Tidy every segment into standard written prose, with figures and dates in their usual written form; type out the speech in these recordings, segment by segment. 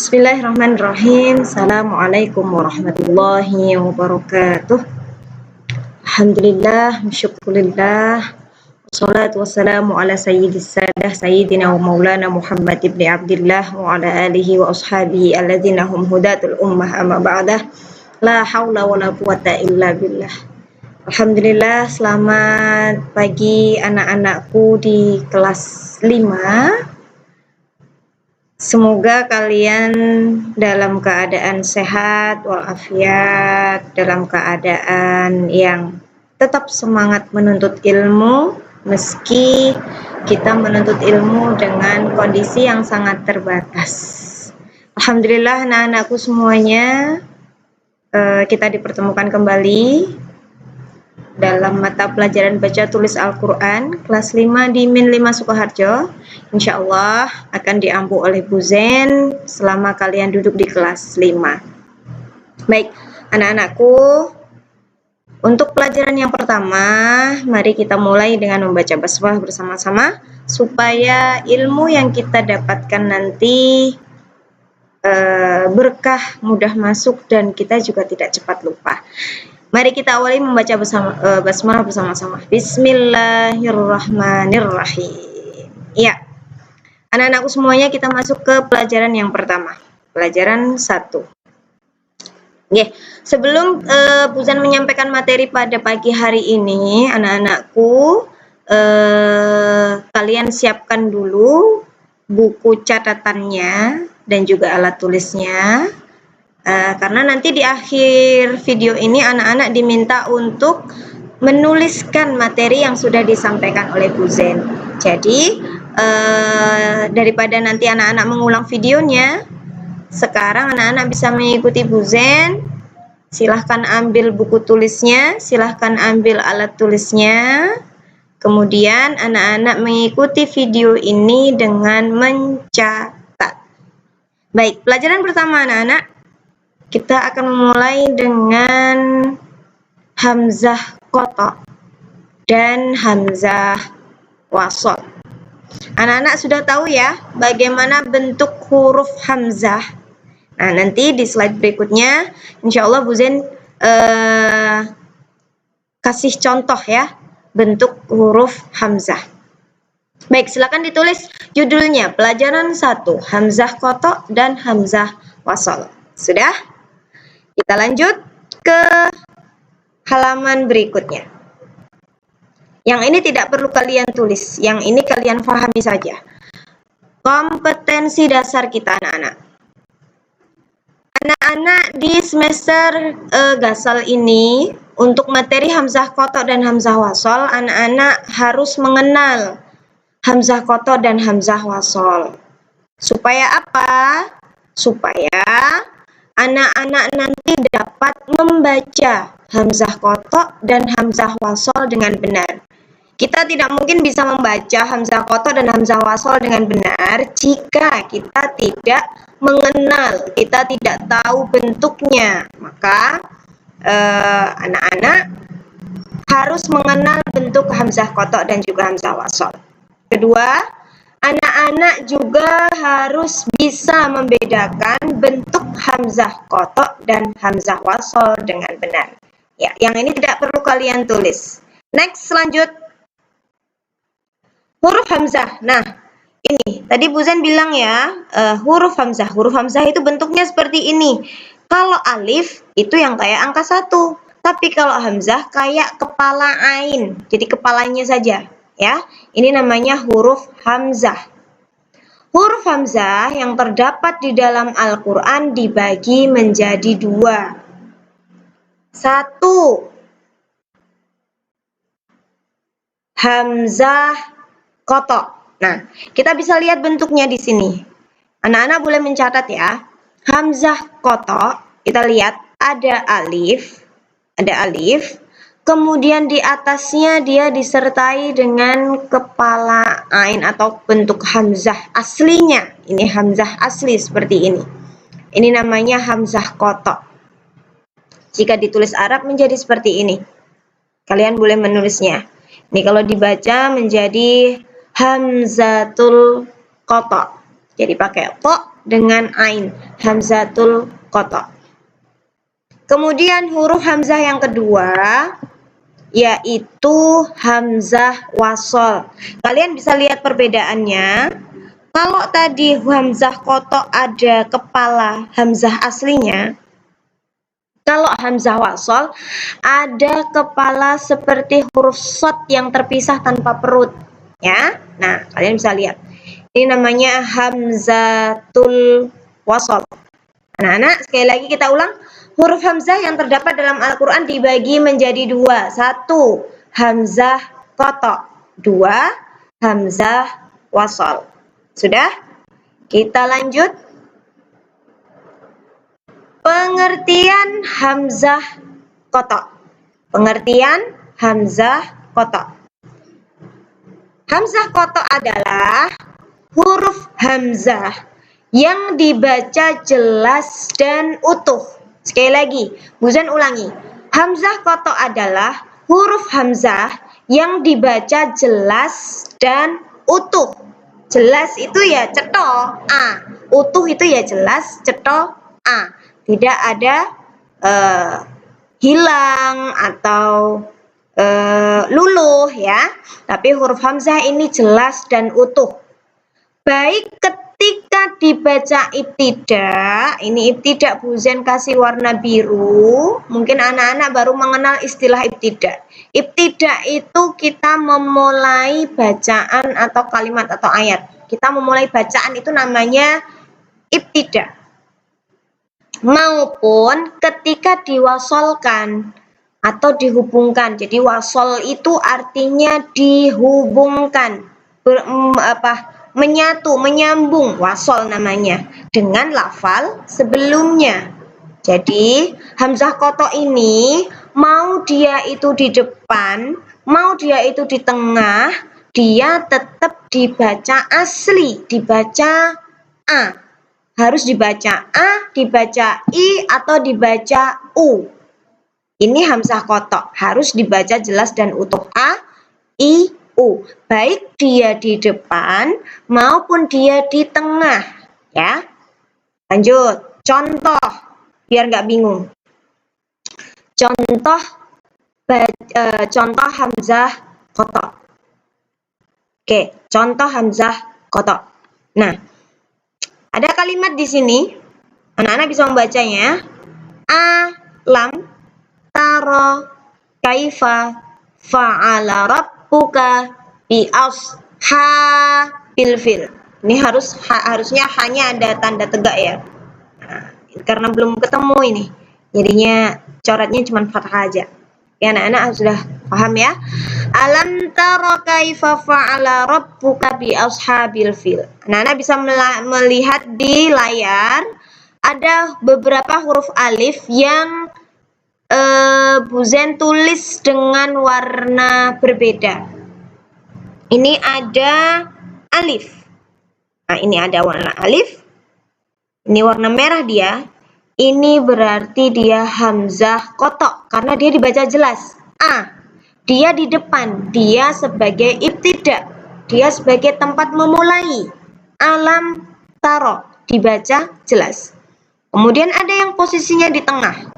Bismillahirrahmanirrahim. Assalamualaikum warahmatullahi wabarakatuh. Alhamdulillah, syukurillah. Wassalatu wassalamu ala sayyidis sadah sayyidina wa maulana Muhammad ibn Abdillah wa ala alihi wa ashabihi alladzina hum hudatul ummah amma ba'dah. La haula wa la quwata illa billah. Alhamdulillah, selamat pagi anak-anakku di kelas 5. Semoga kalian dalam keadaan sehat walafiat, dalam keadaan yang tetap semangat menuntut ilmu, meski kita menuntut ilmu dengan kondisi yang sangat terbatas. Alhamdulillah anak-anakku semuanya, kita dipertemukan kembali dalam mata pelajaran baca tulis Al-Quran kelas 5 di Min 5 Sukoharjo. Insya Allah akan diampu oleh Bu Zen selama kalian duduk di kelas 5. Baik anak-anakku, untuk pelajaran yang pertama, mari kita mulai dengan membaca basmalah bersama-sama supaya ilmu yang kita dapatkan nanti berkah, mudah masuk, dan kita juga tidak cepat lupa. Mari kita awali membaca basmalah bersama-sama. Bismillahirrahmanirrahim. Ya, anak-anakku semuanya, kita masuk ke pelajaran yang pertama, pelajaran 1. Oke, sebelum Bu Zan menyampaikan materi pada pagi hari ini, anak-anakku, kalian siapkan dulu buku catatannya dan juga alat tulisnya. Karena nanti di akhir video ini anak-anak diminta untuk menuliskan materi yang sudah disampaikan oleh Bu Zen. Jadi daripada nanti anak-anak mengulang videonya, sekarang anak-anak bisa mengikuti Bu Zen. Silahkan ambil buku tulisnya, silahkan ambil alat tulisnya. Kemudian anak-anak mengikuti video ini dengan mencatat. Baik, pelajaran pertama anak-anak. Kita akan memulai dengan hamzah qata dan hamzah wasol. Anak-anak sudah tahu ya bagaimana bentuk huruf hamzah. Nah, nanti di slide berikutnya insya Allah Bu Zen kasih contoh ya bentuk huruf hamzah. Baik, silakan ditulis judulnya pelajaran 1, hamzah qata dan hamzah wasol. Sudah? Kita lanjut ke halaman berikutnya. Yang ini tidak perlu kalian tulis, yang ini kalian pahami saja. Kompetensi dasar kita anak-anak. Anak-anak di semester Gasal ini, untuk materi hamzah qata dan hamzah wasol, anak-anak harus mengenal hamzah qata dan hamzah wasol. Supaya apa? Supaya anak-anak nanti dapat membaca hamzah qata dan hamzah wasol dengan benar. Kita tidak mungkin bisa membaca hamzah qata dan hamzah wasol dengan benar jika kita tidak mengenal, kita tidak tahu bentuknya. Maka anak-anak harus mengenal bentuk hamzah qata dan juga hamzah wasol. Kedua, anak-anak juga harus bisa membedakan bentuk hamzah qata dan hamzah wasol dengan benar. Ya, yang ini tidak perlu kalian tulis. Next, lanjut. Huruf hamzah. Nah, ini tadi Bu Zen bilang ya, huruf hamzah. Huruf hamzah itu bentuknya seperti ini. Kalau alif itu yang kayak angka 1. Tapi kalau hamzah kayak kepala ain. Jadi kepalanya saja. Ya, ini namanya huruf hamzah. Huruf hamzah yang terdapat di dalam Al-Quran dibagi menjadi 2. 1. Hamzah qata. Nah, kita bisa lihat bentuknya di sini. Anak-anak boleh mencatat ya. Hamzah qata, kita lihat ada alif. Kemudian di atasnya dia disertai dengan kepala ain atau bentuk hamzah aslinya. Ini hamzah asli seperti ini. Ini namanya hamzah qata. Jika ditulis Arab menjadi seperti ini. Kalian boleh menulisnya. Ini kalau dibaca menjadi hamzatul qata. Jadi pakai to dengan ain, hamzatul qata'. Kemudian huruf hamzah yang kedua yaitu hamzah wasol. Kalian bisa lihat perbedaannya. Kalau tadi hamzah qata' ada kepala hamzah aslinya, kalau hamzah wasol ada kepala seperti huruf shad yang terpisah tanpa perut, ya. Nah, kalian bisa lihat. Ini namanya hamzatul wasol. Anak-anak, sekali lagi kita ulang. Huruf hamzah yang terdapat dalam Al-Quran dibagi menjadi dua. Satu, hamzah qata'. Dua, hamzah wasol. Sudah? Kita lanjut. Pengertian hamzah qata'. Pengertian hamzah qata'. Hamzah qata' adalah huruf hamzah yang dibaca jelas dan utuh. Sekali lagi, Bu Zen ulangi. Hamzah qata' adalah huruf hamzah yang dibaca jelas dan utuh. Jelas itu ya cetha a, utuh itu ya jelas cetha a. Tidak ada hilang atau luluh ya. Tapi huruf hamzah ini jelas dan utuh. Baik ketika dibaca ibtidak, ini ibtidak Bu Zen kasih warna biru, mungkin anak-anak baru mengenal istilah ibtidak. Ibtidak itu kita memulai bacaan atau kalimat atau ayat. Kita memulai bacaan itu namanya ibtidak. Maupun ketika diwasolkan atau dihubungkan. Jadi wasol itu artinya dihubungkan, menyatu, menyambung, wasol namanya, dengan lafal sebelumnya. Jadi hamzah qata' ini mau dia itu di depan, mau dia itu di tengah, dia tetap dibaca asli, dibaca a. Harus dibaca a, dibaca i, atau dibaca u. Ini hamzah qata', harus dibaca jelas dan utuh a, i, u. Baik dia di depan maupun dia di tengah, ya. Lanjut, contoh biar nggak bingung. Contoh hamzah qata'. Oke, contoh hamzah qata'. Nah, ada kalimat di sini. Anak-anak bisa membacanya. Alam tara kaifa fa'ala rabbuka bi ashabil fil. Ini harusnya hanya ada tanda tegak ya. Nah, karena belum ketemu ini. Jadinya coretnya cuma fathah aja. Ya, anak-anak sudah paham ya? Alam tara kaifa fa'ala rabbuka bi ashabil fil. Anak-anak bisa melihat di layar ada beberapa huruf alif yang Bu Zen tulis dengan warna berbeda. Ini ada alif. Nah, ini ada warna alif. Ini warna merah dia. Ini berarti dia hamzah qata' karena dia dibaca jelas. A. Dia di depan. Dia sebagai ibtidak. Dia sebagai tempat memulai. Alam taro. Dibaca jelas. Kemudian ada yang posisinya di tengah.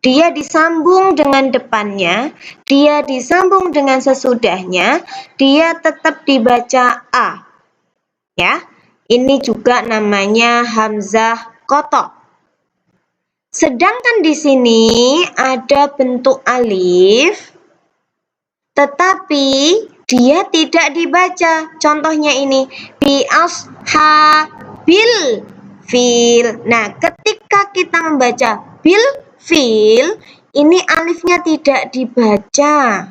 Dia disambung dengan depannya, dia disambung dengan sesudahnya, dia tetap dibaca a. Ya, ini juga namanya hamzah qata'. Sedangkan di sini ada bentuk alif, tetapi dia tidak dibaca. Contohnya ini bi ashabil fil. Nah, ketika kita membaca bil fil, ini alifnya tidak dibaca.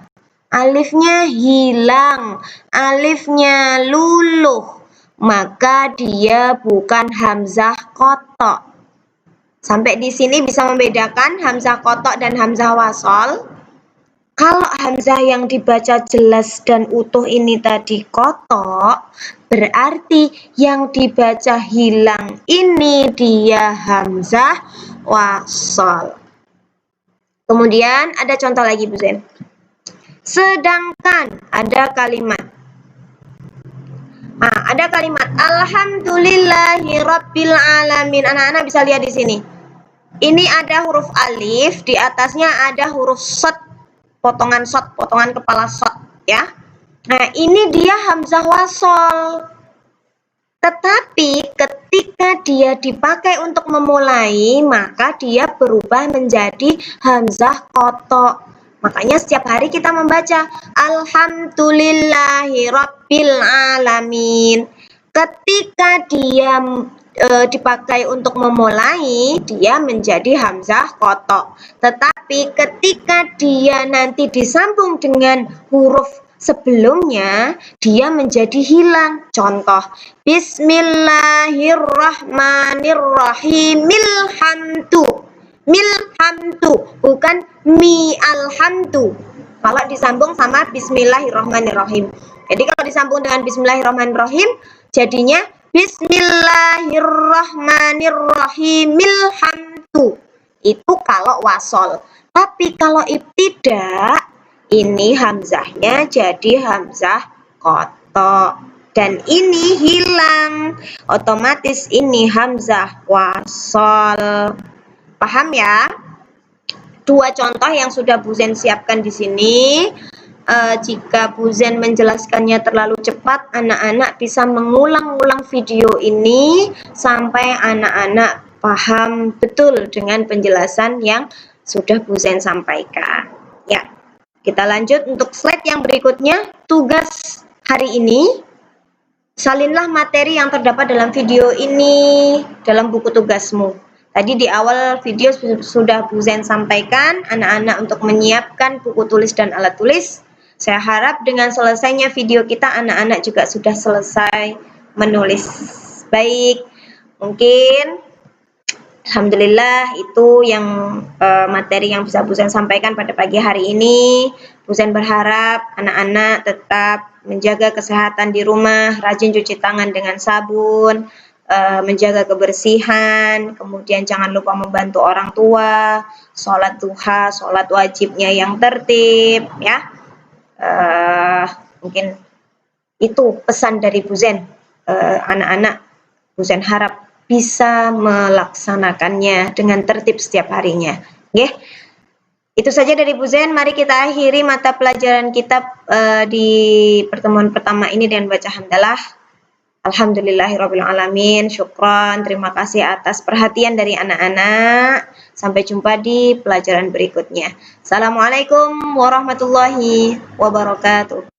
Alifnya hilang, alifnya luluh. Maka dia bukan hamzah qata'. Sampai di sini bisa membedakan hamzah qata' dan hamzah wasol. Kalau hamzah yang dibaca jelas dan utuh ini tadi qata', berarti yang dibaca hilang ini dia hamzah wasol. Kemudian ada contoh lagi Bu Zen. Sedangkan ada kalimat. ada kalimat alhamdulillahirabbil alamin. Anak-anak bisa lihat di sini. Ini ada huruf alif, di atasnya ada huruf shad, potongan kepala shad ya. Nah, ini dia hamzah wasol. Tetapi ketika dia dipakai untuk memulai, maka dia berubah menjadi hamzah kotok. Makanya setiap hari kita membaca alhamdulillahirabbil alamin. Ketika dia dipakai untuk memulai, dia menjadi hamzah kotok. Tetapi ketika dia nanti disambung dengan huruf sebelumnya, dia menjadi hilang. Contoh, Bismillahirrahmanirrahim. Milhamdu, bukan mi alhamdu. Kalau disambung sama Bismillahirrahmanirrahim. Jadi kalau disambung dengan Bismillahirrahmanirrahim, jadinya Bismillahirrahmanirrahim. Milhamdu. Itu kalau wasol. Tapi kalau ibtidak, ini hamzahnya jadi hamzah kotok. Dan ini hilang. Otomatis ini hamzah wasol. Paham ya? Dua contoh yang sudah Bu Zen siapkan di sini. Jika Bu Zen menjelaskannya terlalu cepat, anak-anak bisa mengulang-ulang video ini sampai anak-anak paham betul dengan penjelasan yang sudah Bu Zen sampaikan. Ya. Kita lanjut untuk slide yang berikutnya. Tugas hari ini, salinlah materi yang terdapat dalam video ini dalam buku tugasmu. Tadi di awal video sudah Bu Zen sampaikan anak-anak untuk menyiapkan buku tulis dan alat tulis. Saya harap dengan selesainya video kita, anak-anak juga sudah selesai menulis. Baik, mungkin alhamdulillah itu yang materi yang bisa Bu Zen sampaikan pada pagi hari ini. Bu Zen berharap anak-anak tetap menjaga kesehatan di rumah, rajin cuci tangan dengan sabun, menjaga kebersihan, kemudian jangan lupa membantu orang tua, sholat duha, sholat wajibnya yang tertib ya. Mungkin itu pesan dari Bu Zen. Anak-anak, Bu Zen harap bisa melaksanakannya dengan tertib setiap harinya. Oke. Itu saja dari Bu Zen. Mari kita akhiri mata pelajaran kita di pertemuan pertama ini dengan baca hamdalah. Alhamdulillahirabbil alamin. Syukran. Terima kasih atas perhatian dari anak-anak. Sampai jumpa di pelajaran berikutnya. Assalamualaikum warahmatullahi wabarakatuh.